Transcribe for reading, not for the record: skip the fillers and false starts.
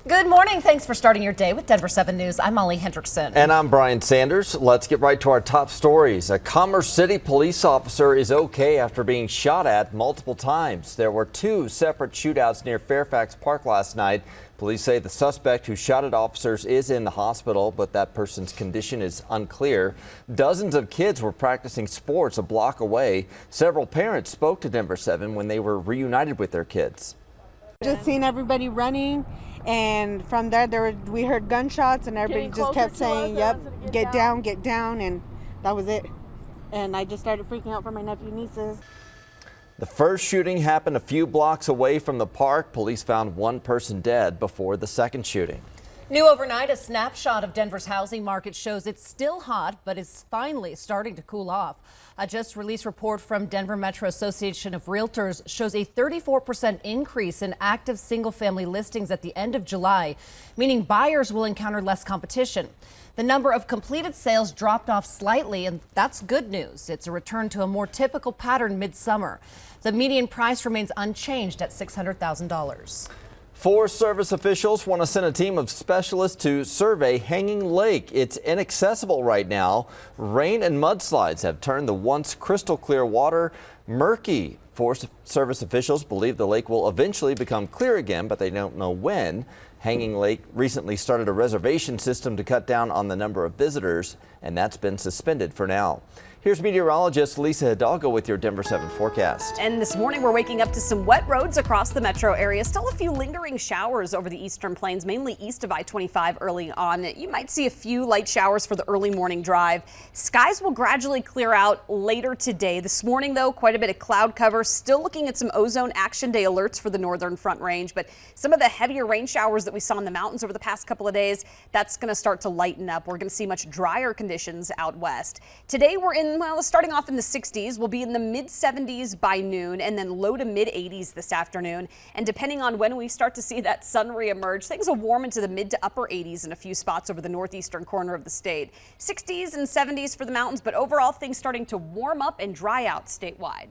Good morning. Thanks for starting your day with Denver 7 News. I'm Molly Hendrickson. And I'm Brian Sanders. Let's get right to our top stories. A Commerce City police officer is okay after being shot at multiple times. There were two separate shootouts near Fairfax Park last night. Police say the suspect who shot at officers is in the hospital, but that person's condition is unclear. Dozens of kids were practicing sports a block away. Several parents spoke to Denver 7 when they were reunited with their kids. Just seeing everybody running, and from there, we heard gunshots, and everybody just kept saying, "Yep, get down," and that was it. And I just started freaking out for my nephew and nieces. The first shooting happened a few blocks away from the park. Police found one person dead before the second shooting. New overnight, a snapshot of Denver's housing market shows it's still hot, but is finally starting to cool off. A just released report from Denver Metro Association of Realtors shows a 34% increase in active single-family listings at the end of July, meaning buyers will encounter less competition. The number of completed sales dropped off slightly, and that's good news. It's a return to a more typical pattern midsummer. The median price remains unchanged at $600,000. Forest Service officials want to send a team of specialists to survey Hanging Lake. It's inaccessible right now. Rain and mudslides have turned the once crystal clear water murky. Forest Service officials believe the lake will eventually become clear again, but they don't know when. Hanging Lake recently started a reservation system to cut down on the number of visitors, and that's been suspended for now. Here's meteorologist Lisa Hidalgo with your Denver 7 forecast. And this morning we're waking up to some wet roads across the metro area. Still a few lingering showers over the eastern plains, mainly east of I-25 early on. You might see a few light showers for the early morning drive. Skies will gradually clear out later today. This morning, though, quite a bit of cloud cover. Still looking at some ozone action day alerts for the northern Front Range. But some of the heavier rain showers that we saw in the mountains over the past couple of days, that's going to start to lighten up. We're going to see much drier conditions out west. Today we're in, well, starting off in the 60s. We'll be in the mid 70s by noon and then low to mid 80s this afternoon. And depending on when we start to see that sun reemerge, things will warm into the mid to upper 80s in a few spots over the northeastern corner of the state. 60s and 70s for the mountains, but overall things starting to warm up and dry out statewide.